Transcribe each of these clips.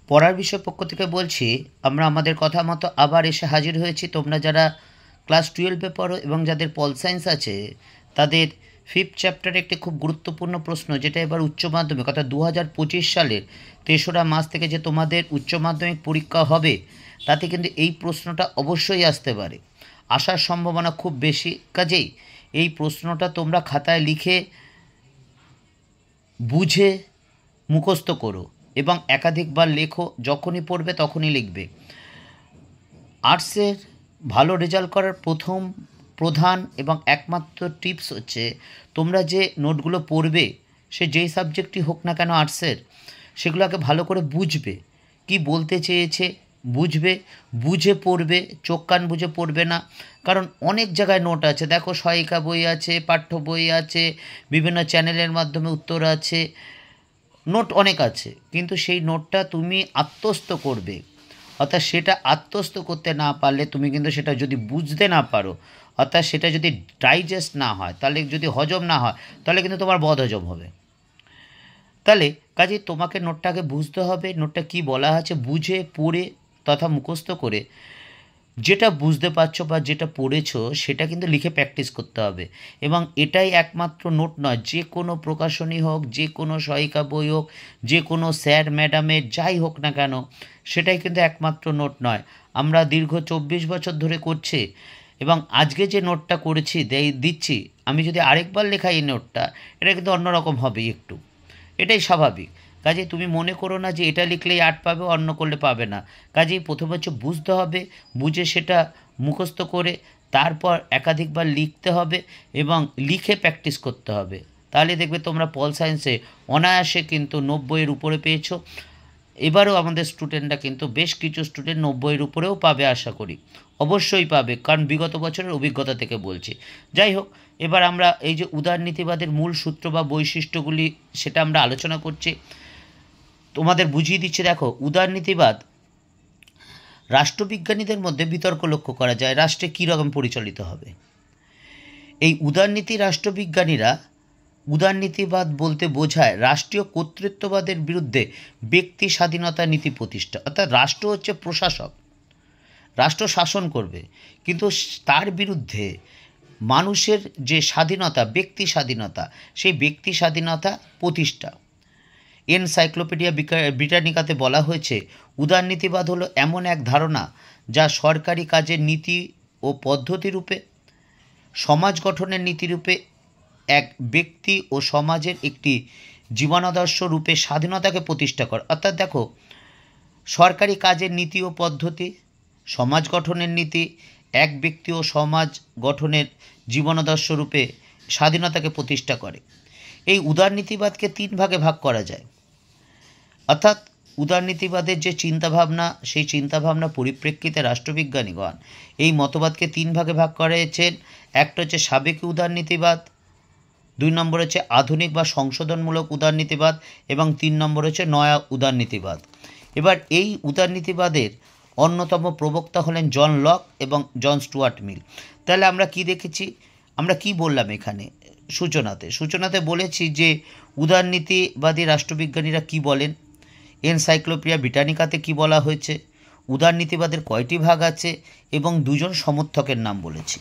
পড়ার বিষয় পক্ষ থেকে বলছি, আমরা আমাদের কথা মতো আবার এসে হাজির হয়েছি। তোমরা যারা ক্লাস 12-এ পড়ো এবং যাদের পল সায়েন্স আছে, তাদের 5th চ্যাপ্টারে একটি খুব গুরুত্বপূর্ণ প্রশ্ন, যেটা এবার উচ্চ মাধ্যমিক অর্থাৎ 2025 সালের 3রা মার্চ থেকে যে তোমাদের উচ্চ মাধ্যমিক পরীক্ষা হবে, তাতে কিন্তু এই প্রশ্নটা অবশ্যই আসতে পারে, আসার সম্ভাবনা খুব বেশি। কাজেই এই প্রশ্নটা তোমরা খাতায় লিখে বুঝে মুখস্থ করো এবং একাধিকবার লেখো, যখনই পড়বে তখনই লিখবে। আর্টসের ভালো রেজাল্ট করার প্রধান এবং একমাত্র টিপস হচ্ছে, তোমরা যে নোটগুলো পড়বে, সে যেই সাবজেক্টই হোক না কেন আর্টসের, সেগুলোকে ভালো করে বুঝবে, কি বলতে চেয়েছে বুঝবে, বুঝে পড়বে, চোখ কান বুঝে পড়বে না। কারণ অনেক জায়গায় নোট আছে, দেখো সহায়িকা বই আছে, পাঠ্য বই আছে, বিভিন্ন চ্যানেলের মাধ্যমে উত্তর আছে, নোট অনেক আছে, কিন্তু সেই নোটটা তুমি আত্মস্থ করবে। অর্থাৎ সেটা আত্মস্থ করতে না পারলে, তুমি কিন্তু সেটা যদি বুঝতে না পারো, অর্থাৎ সেটা যদি ডাইজেস্ট না হয়, তাহলে যদি হজম না হয়, তাহলে কিন্তু তোমার বদহজম হবে। তাহলে কাজেই তোমাকে নোটটাকে বুঝতে হবে, নোটটা কি বলা আছে বুঝে পড়ে তথা মুখস্থ করে যেটা বুঝতে পারছো বা যেটা পড়েছো, সেটা কিন্তু লিখে প্র্যাকটিস করতে হবে। এবং এটাই একমাত্র নোট নয়, যে কোনো প্রকাশনী হোক, যে কোনো সহায়িকা বই হোক, যে কোনো স্যার ম্যাডামের যাই হোক না কেন, সেটাই কিন্তু একমাত্র নোট নয়। আমরা দীর্ঘ 24 বছর ধরে করছি এবং আজকে যে নোটটা করেছি দিচ্ছি, আমি যদি আরেকবার লেখাই এই নোটটা, এটা কিন্তু অন্যরকম হবে একটু, এটাই স্বাভাবিক। কাজেই তুমি মনে করো না যে এটা লিখলেই 8 পাবে, অন্য করলে পাবে না। কাজেই প্রথমে হচ্ছে বুঝতে হবে, বুঝে সেটা মুখস্থ করে তারপর একাধিকবার লিখতে হবে এবং লিখে প্র্যাকটিস করতে হবে। তাহলে দেখবে তোমরা পল সায়েন্সে অনায়াসে কিন্তু 90-এর উপরে পেয়েছো। এবারেও আমাদের স্টুডেন্টরা কিন্তু বেশ কিছু স্টুডেন্ট 90-এর উপরেও পাবে আশা করি, অবশ্যই পাবে, কারণ বিগত বছরের অভিজ্ঞতা থেকে বলছি। যাই হোক, এবার আমরা এই যে উদারনীতিবাদের মূল সূত্র বা বৈশিষ্ট্যগুলি, সেটা আমরা আলোচনা করছি। তোমাদের বুঝিয়ে দিচ্ছি। দেখো, উদারনীতিবাদ রাষ্ট্রবিজ্ঞানীদের মধ্যে বিতর্ক লক্ষ্য করা যায়, রাষ্ট্রে কী রকম পরিচালিত হবে। এই উদারনীতি রাষ্ট্রবিজ্ঞানীরা উদারনীতিবাদ বলতে বোঝায় রাষ্ট্রীয় কর্তৃত্ববাদের বিরুদ্ধে ব্যক্তি স্বাধীনতা নীতি প্রতিষ্ঠা। অর্থাৎ রাষ্ট্র হচ্ছে প্রশাসক, রাষ্ট্র শাসন করবে, কিন্তু তার বিরুদ্ধে মানুষের যে স্বাধীনতা, ব্যক্তি স্বাধীনতা, সেই ব্যক্তি স্বাধীনতা প্রতিষ্ঠা। এনসাইক্লোপিডিয়া ব্রিটানিকাতে বলা হয়েছে, উদারনীতিবাদ হলো এমন এক ধারণা যা সরকারি কাজের নীতি ও পদ্ধতিরূপে, সমাজ গঠনের নীতিরূপে এক ব্যক্তি ও সমাজের একটি জীবনাদর্শ রূপে স্বাধীনতাকে প্রতিষ্ঠা করে। অর্থাৎ দেখো, সরকারি কাজের নীতি ও পদ্ধতি, সমাজ গঠনের নীতি, এক ব্যক্তি ও সমাজ গঠনের জীবনাদর্শ রূপে স্বাধীনতাকে প্রতিষ্ঠা করে। এই উদারনীতিবাদকে 3 ভাগে ভাগ করা যায়। অর্থাৎ উদারনীতিবাদের যে চিন্তাভাবনা, সেই চিন্তাভাবনা পরিপ্রেক্ষিতে রাষ্ট্রবিজ্ঞানীগণ এই মতবাদকে 3 ভাগে ভাগ করেছেন। একটা হচ্ছে সাবেকি উদারনীতিবাদ, 2 নম্বর হচ্ছে আধুনিক বা সংশোধনমূলক উদারনীতিবাদ এবং 3 নম্বর হচ্ছে নয়া উদারনীতিবাদ। এবার এই উদারনীতিবাদের অন্যতম প্রবক্তা হলেন জন লক এবং জন স্টুয়ার্ট মিল। তাহলে আমরা কি দেখেছি, আমরা কি বললাম এখানে সূচনাতে বলেছি যে উদারনীতিবাদী রাষ্ট্রবিজ্ঞানীরা কি বলেন, এনসাইক্লোপিডিয়া ব্রিটানিকাতে কি বলা হয়েছে, উদারনীতিবাদের কয়টি ভাগ আছে এবং 2 জন সমর্থকের নাম বলেছি।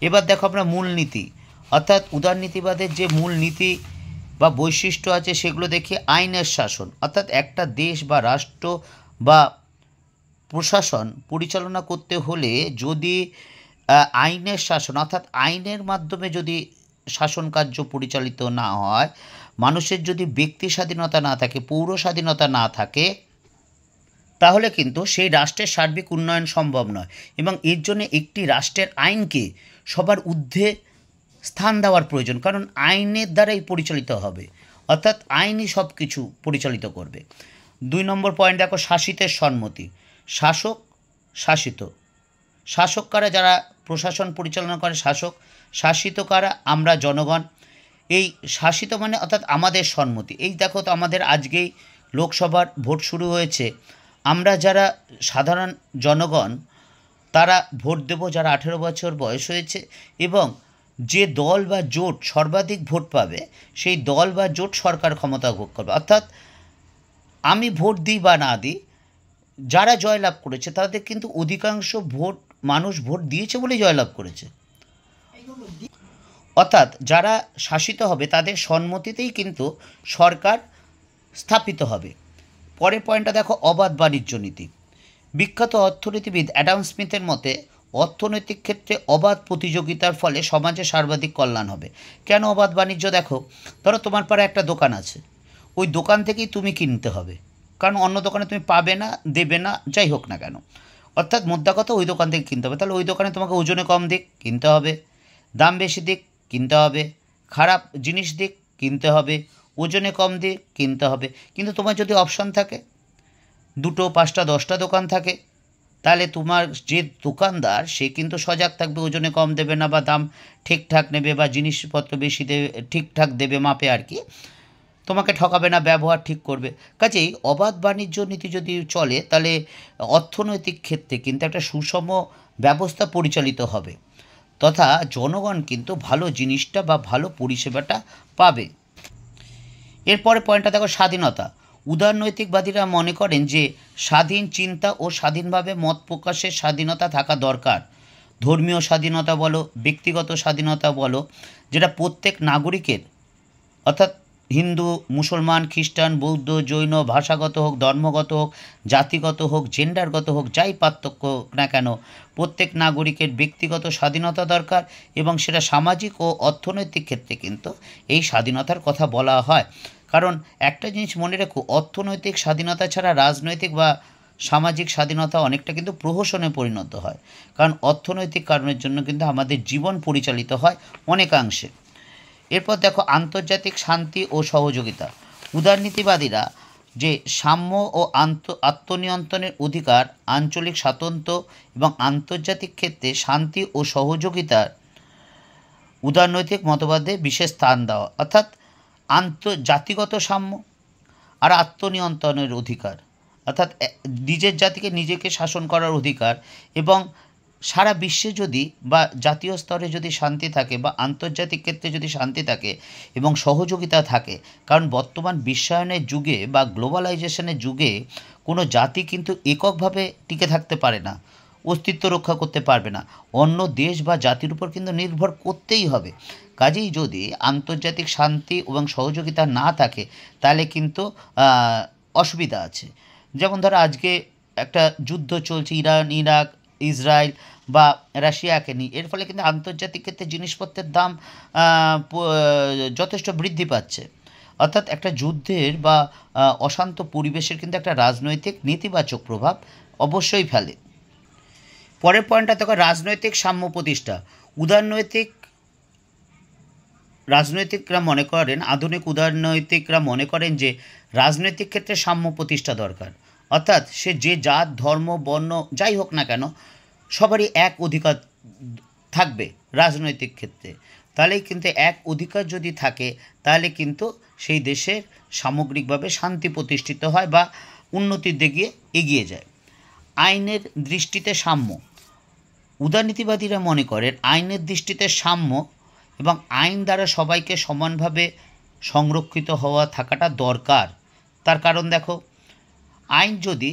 এবার দেখো আমরা মূলনীতি, অর্থাৎ উদারনীতিবাদের যে মূল নীতি বা বৈশিষ্ট্য আছে সেগুলো দেখি। আইনের শাসন, অর্থাৎ একটা দেশ বা রাষ্ট্র বা প্রশাসন পরিচালনা করতে হলে যদি আইনের শাসন, অর্থাৎ আইনের মাধ্যমে যদি শাসন কার্য পরিচালিত না হয়, মানুষের যদি ব্যক্তি স্বাধীনতা না থাকে, পৌর স্বাধীনতা না থাকে, তাহলে কিন্তু সেই রাষ্ট্রের সার্বিক উন্নয়ন সম্ভব নয়। এবং এর জন্য একটি রাষ্ট্রের আইনকে সবার ঊর্ধ্বে স্থান দেওয়ার প্রয়োজন, কারণ আইনের দ্বারাই পরিচালিত হবে, অর্থাৎ আইনই সব কিছু পরিচালিত করবে। 2 নম্বর পয়েন্ট দেখো, শাসিতের সম্মতি, শাসক শাসিত, শাসক কারা, যারা প্রশাসন পরিচালনা করে শাসক, শাসিত কারা, আমরা জনগণ। এই শাসিত মানে অর্থাৎ আমাদের সম্মতি। এই দেখো তো, আমাদের আজকেই লোকসভার ভোট শুরু হয়েছে, আমরা যারা সাধারণ জনগণ তারা ভোট দেব যারা 18 বছর বয়স হয়েছে, এবং যে দল বা জোট সর্বাধিক ভোট পাবে সেই দল বা জোট সরকার ক্ষমতা ভোগ করবে। অর্থাৎ আমি ভোট দিই বা না দিই, যারা জয়লাভ করেছে তাদের কিন্তু অধিকাংশ ভোট মানুষ ভোট দিয়েছে বলেই জয়লাভ করেছে। অর্থাৎ যারা শাসিত হবে তাদের সম্মতিতেই কিন্তু সরকার স্থাপিত হবে। পরের পয়েন্টটা দেখো, অবাধ বাণিজ্য নীতি। বিখ্যাত অর্থনীতিবিদ অ্যাডাম স্মিথের মতে অর্থনৈতিক ক্ষেত্রে অবাধ প্রতিযোগিতার ফলে সমাজে সর্বাধিক কল্যাণ হবে। কেন অবাধ বাণিজ্য? দেখো, ধরো তোমার পাড়ায় একটা দোকান আছে, ওই দোকান থেকেই তুমি কিনতে হবে, কারণ অন্য দোকানে তুমি পাবে না, দেবে না, যাই হোক না কেন। অর্থাৎ মোদ্দা কথা ওই দোকান থেকে কিনতে হবে। তাহলে ওই দোকানে তোমাকে ওজনে কম দিক কিনতে হবে, দাম বেশি দিক কিনতে হবে, খারাপ জিনিস দিক কিনতে হবে, ওজনে কম দিক কিনতে হবে। কিন্তু তোমার যদি অপশান থাকে, 2, 5, 10টা দোকান থাকে, তাহলে তোমার যে দোকানদার সে কিন্তু সজাগ থাকবে, ওজনে কম দেবে না বা দাম ঠিকঠাক নেবে বা জিনিসপত্র বেশি দেবে, ঠিকঠাক দেবে মাপে আর কি, তোমাকে ঠকাবে না, ব্যবহার ঠিক করবে। কাজেই অবাধ বাণিজ্য নীতি যদি চলে তাহলে অর্থনৈতিক ক্ষেত্রে কিন্তু একটা সুষম ব্যবস্থা পরিচালিত হবে, তথা জনগণ কিন্তু ভালো জিনিসটা বা ভালো পরিষেবাটা পাবে। এরপরে পয়েন্টটা দেখো, স্বাধীনতা। উদারনৈতিকবাদীরা মনে করেন যে স্বাধীন চিন্তা ও স্বাধীনভাবে মত প্রকাশের স্বাধীনতা থাকা দরকার। ধর্মীয় স্বাধীনতা বলো, ব্যক্তিগত স্বাধীনতা বলো, যেটা প্রত্যেক নাগরিকের, অর্থাৎ হিন্দু, মুসলমান, খ্রিস্টান, বৌদ্ধ, জৈন, ভাষাগত হোক, ধর্মগত হোক, জাতিগত হোক, জেন্ডারগত হোক, যাই পার্থক্য না কেন, প্রত্যেক নাগরিকের ব্যক্তিগত স্বাধীনতা দরকার এবং সেটা সামাজিক ও অর্থনৈতিক ক্ষেত্রে কিন্তু এই স্বাধীনতার কথা বলা হয়। কারণ একটা জিনিস মনে রেখো, অর্থনৈতিক স্বাধীনতা ছাড়া রাজনৈতিক বা সামাজিক স্বাধীনতা অনেকটা কিন্তু প্রহসনে পরিণত হয়, কারণ অর্থনৈতিক কারণের জন্য কিন্তু আমাদের জীবন পরিচালিত হয় অনেকাংশে। এরপর দেখো, আন্তর্জাতিক শান্তি ও সহযোগিতা। উদারনীতিবাদীরা যে সাম্য ও আত্মনিয়ন্ত্রণের অধিকার, আঞ্চলিক স্বাতন্ত্র্য এবং আন্তর্জাতিক ক্ষেত্রে শান্তি ও সহযোগিতার উদারনৈতিক মতবাদে বিশেষ স্থান দেওয়া, অর্থাৎ আন্তর্জাতিগত সাম্য আর আত্মনিয়ন্ত্রণের অধিকার, অর্থাৎ নিজের জাতিকে নিজেকে শাসন করার অধিকার, এবং সারা বিশ্বে যদি বা জাতীয় স্তরে যদি শান্তি থাকে বা আন্তর্জাতিক ক্ষেত্রে যদি শান্তি থাকে এবং সহযোগিতা থাকে, কারণ বর্তমান বিশ্বায়নের যুগে বা গ্লোবালাইজেশনের যুগে কোনো জাতি কিন্তু এককভাবে টিকে থাকতে পারে না, অস্তিত্ব রক্ষা করতে পারবে না, অন্য দেশ বা জাতির উপর কিন্তু নির্ভর করতেই হবে। কাজেই যদি আন্তর্জাতিক শান্তি এবং সহযোগিতা না থাকে তাহলে কিন্তু অসুবিধা আছে। যেমন ধরো আজকে একটা যুদ্ধ চলছে ইরান, ইরাক, ইসরায়েল বা রাশিয়াকে নিয়ে, এর ফলে কিন্তু আন্তর্জাতিক ক্ষেত্রে জিনিসপত্রের দাম যথেষ্ট বৃদ্ধি পাচ্ছে। অর্থাৎ একটা যুদ্ধের বা অশান্ত পরিবেশের কিন্তু একটা রাজনৈতিক নেতিবাচক প্রভাব অবশ্যই ফেলে। পরের পয়েন্টটা দেখো, রাজনৈতিক সাম্য প্রতিষ্ঠা। রাজনৈতিকরা মনে করেন, আধুনিক উদারনৈতিকরা মনে করেন যে রাজনৈতিক ক্ষেত্রে সাম্য প্রতিষ্ঠা দরকার। অর্থাৎ সে যে জাত, ধর্ম, বর্ণ যাই হোক না কেন, সবারই এক অধিকার থাকবে রাজনৈতিক ক্ষেত্রে। তাহলেই কিন্তু এক অধিকার যদি থাকে তাহলে কিন্তু সেই দেশের সামগ্রিকভাবে শান্তি প্রতিষ্ঠিত হয় বা উন্নতির দিকে এগিয়ে যায়। আইনের দৃষ্টিতে সাম্য। উদারনীতিবাদীরা মনে করেন আইনের দৃষ্টিতে সাম্য এবং আইন দ্বারা সবাইকে সমানভাবে সংরক্ষিত হওয়া থাকাটা দরকার। তার কারণ দেখো, আইন যদি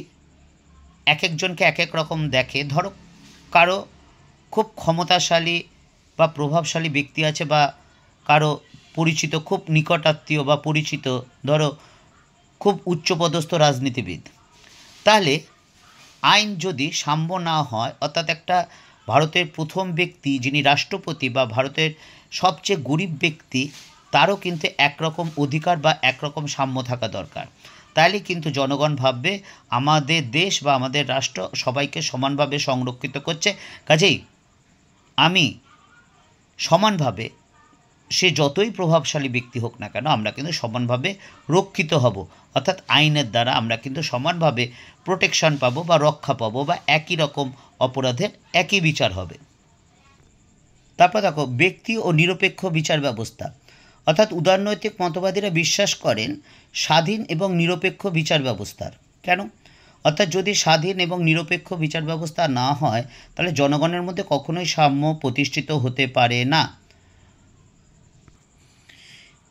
এক একজনকে এক এক রকম দেখে, ধরো কারো খুব ক্ষমতাশালী বা প্রভাবশালী ব্যক্তি আছে বা কারো পরিচিত খুব নিকটাত্মীয় বা পরিচিত, ধরো খুব উচ্চপদস্থ রাজনীতিবিদ, তাহলে আইন যদি সাম্য না হয়, অর্থাৎ একটা ভারতের প্রথম ব্যক্তি যিনি রাষ্ট্রপতি বা ভারতের সবচেয়ে গরিব ব্যক্তি, তারও কিন্তু একরকম অধিকার বা একরকম সাম্য থাকা দরকার। তাহলে কিন্তু জনগণ ভাববে আমাদের দেশ বা আমাদের রাষ্ট্র সবাইকে সমানভাবে সংরক্ষিত করছে, কাজেই আমি সমানভাবে, সে যতই প্রভাবশালী ব্যক্তি হোক না কেন, আমরা কিন্তু সমানভাবে রক্ষিত হব। অর্থাৎ আইনের দ্বারা আমরা কিন্তু সমানভাবে প্রোটেকশন পাবো বা রক্ষা পাবো বা একই রকম অপরাধের একই বিচার হবে। তারপর দেখো, ব্যক্তি ও নিরপেক্ষ বিচার ব্যবস্থা। অর্থাৎ উদারনৈতিক মতবাদীরা বিশ্বাস করেন স্বাধীন এবং নিরপেক্ষ বিচার ব্যবস্থার। কেন? অর্থাৎ যদি স্বাধীন এবং নিরপেক্ষ বিচার ব্যবস্থা না হয় তাহলে জনগণের মধ্যে কখনোই সাম্য প্রতিষ্ঠিত হতে পারে না।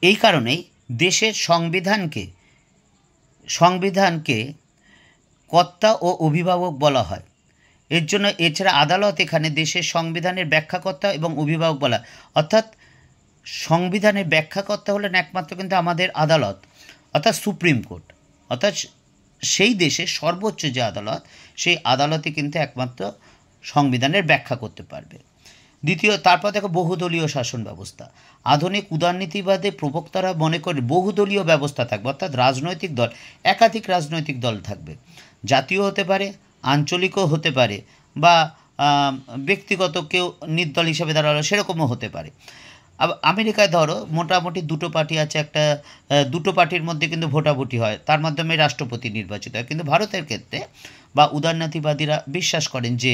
এই কারণেই দেশের সংবিধানকে কর্তা ও অভিভাবক বলা হয়। এর জন্য এছাড়া আদালত এখানে দেশের সংবিধানের ব্যাখ্যাকর্তা এবং অভিভাবক বলা, অর্থাৎ সংবিধানের ব্যাখ্যাকর্তা হলেন একমাত্র কিন্তু আমাদের আদালত, অর্থাৎ সুপ্রিম কোর্ট, অর্থাৎ সেই দেশের সর্বোচ্চ যে আদালত, সেই আদালতে কিন্তু একমাত্র সংবিধানের ব্যাখ্যা করতে পারবে। দ্বিতীয়, তারপর দেখো বহুদলীয় শাসন ব্যবস্থা। আধুনিক উদারনীতিবাদে প্রবক্তারা মনে করে বহুদলীয় ব্যবস্থা থাকবে, অর্থাৎ রাজনৈতিক দল, একাধিক রাজনৈতিক দল থাকবে, জাতীয় হতে পারে, আঞ্চলিকও হতে পারে, বা ব্যক্তিগত কেউ নির্দল হিসেবে দাঁড়ালো সেরকমও হতে পারে। আমেরিকায় ধরো মোটামুটি দুটো পার্টি আছে, একটা দুটো পার্টির মধ্যে কিন্তু ভোটাভুটি হয়, তার মাধ্যমে রাষ্ট্রপতি নির্বাচিত হয়। কিন্তু ভারতের ক্ষেত্রে বা উদারনীতিবাদীরা বিশ্বাস করেন যে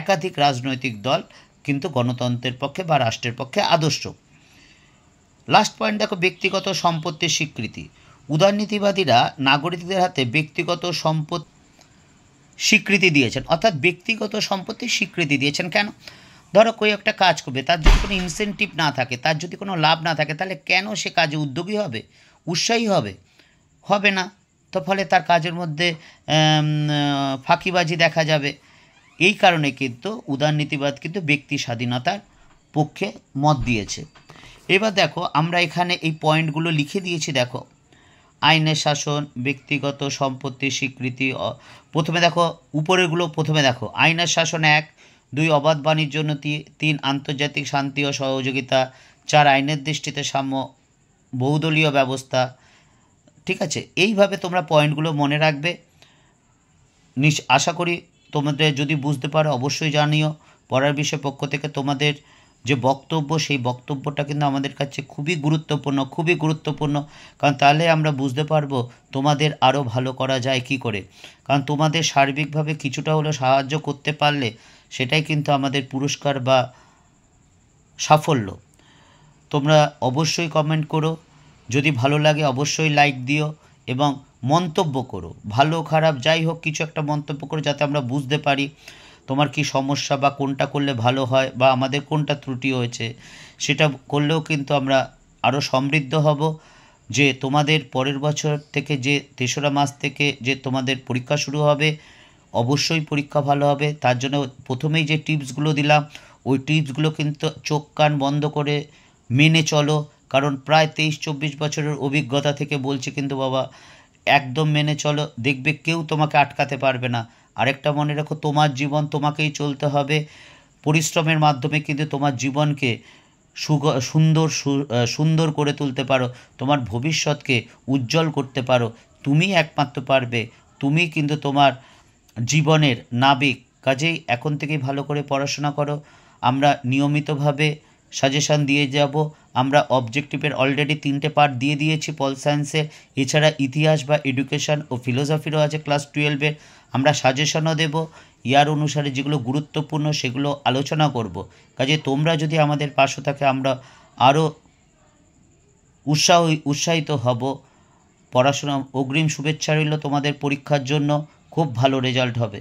একাধিক রাজনৈতিক দল কিন্তু গণতন্ত্রের পক্ষে বা রাষ্ট্রের পক্ষে আদর্শ। লাস্ট পয়েন্ট দেখো, ব্যক্তিগত সম্পত্তির স্বীকৃতি। উদারনীতিবাদীরা নাগরিকদের হাতে ব্যক্তিগত সম্পত্তি স্বীকৃতি দিয়েছেন, অর্থাৎ ব্যক্তিগত সম্পত্তির স্বীকৃতি দিয়েছেন। কেন? ধরো কেউ একটা কাজ করবে, তার যদি কোনো ইনসেন্টিভ না থাকে, তার যদি কোনো লাভ না থাকে, তাহলে কেন সে কাজে উদ্যোগী হবে, উৎসাহী হবে? হবে না। তো ফলে তার কাজের মধ্যে ফাঁকিবাজি দেখা যাবে। এই কারণে কিন্তু উদারনীতিবাদ কিন্তু ব্যক্তি স্বাধীনতার পক্ষে মত দিয়েছে। এবার দেখো আমরা এখানে এই পয়েন্টগুলো লিখে দিয়েছি। দেখো, আইনের শাসন, ব্যক্তিগত সম্পত্তির স্বীকৃতি। প্রথমে দেখো উপরেরগুলো, প্রথমে দেখো আইনের শাসন 1, 2 অবাধ বাণিজ্য উন্নতি, 3 আন্তর্জাতিক শান্তি ও সহযোগিতা, 4 আইনের দৃষ্টিতে সাম্য, বহুদলীয় ব্যবস্থা। ঠিক আছে, এইভাবে তোমরা পয়েন্টগুলো মনে রাখবে। আশা করি তোমাদের যদি বুঝতে পারো অবশ্যই জানিও। পড়ার বিষয় পক্ষ থেকে তোমাদের যে বক্তব্য, সেই বক্তব্যটা কিন্তু আমাদের কাছে খুবই গুরুত্বপূর্ণ, কারণ তাহলে আমরা বুঝতে পারবো তোমাদের আরও ভালো করা যায় কি করে। কারণ তোমাদের সার্বিকভাবে কিছুটা হলেও সাহায্য করতে পারলে সেটাই কিন্তু আমাদের পুরস্কার বা সাফল্য। তোমরা অবশ্যই কমেন্ট করো, যদি ভালো লাগে অবশ্যই লাইক দিও এবং মন্তব্য করো, ভালো খারাপ যাই হোক কিছু একটা মন্তব্য করো, যাতে আমরা বুঝতে পারি তোমার কি সমস্যা বা কোনটা করলে ভালো হয় বা আমাদের কোনটা ত্রুটি হয়েছে। সেটা করলেও কিন্তু আমরা আরও সমৃদ্ধ হব। যে তোমাদের পরের বছর থেকে যে 3রা মাস থেকে যে তোমাদের পরীক্ষা শুরু হবে, অবশ্যই পরীক্ষা ভালো হবে। তার জন্য প্রথমেই যে টিপসগুলো দিলাম, ওই টিপসগুলো কিন্তু চোখ কান বন্ধ করে মেনে চলো। কারণ প্রায় 23-24 বছরের অভিজ্ঞতা থেকে বলছি কিন্তু বাবা, একদম মেনে চলো, দেখবে কেউ তোমাকে আটকাতে পারবে না। আরেকটা মনে রাখো, তোমার জীবন তোমাকেই চলতে হবে। পরিশ্রমের মাধ্যমে কিন্তু তোমার জীবনকে সুন্দর করে তুলতে পারো, তোমার ভবিষ্যৎকে উজ্জ্বল করতে পারো। তুমি একমাত্র পারবে, তুমি কিন্তু তোমার জীবনের নাবিক। কাজেই এখন থেকেই ভালো করে পড়াশোনা করো। আমরা নিয়মিতভাবে সাজেশান দিয়ে যাব। আমরা অবজেক্টিভের অলরেডি 3টে পার্ট দিয়ে দিয়েছি পল সায়েন্সের। এছাড়া ইতিহাস বা এডুকেশন ও ফিলোসফিরও আছে ক্লাস 12-এর। আমরা সাজেশনও দেব, ইয়ার অনুসারে যেগুলো গুরুত্বপূর্ণ সেগুলো আলোচনা করব। কাজে তোমরা যদি আমাদের পাশে থাকে আমরা আরও উৎসাহিত হব। পড়াশোনা অগ্রিম শুভেচ্ছা রইল তোমাদের পরীক্ষার জন্য, খুব ভালো রেজাল্ট হবে।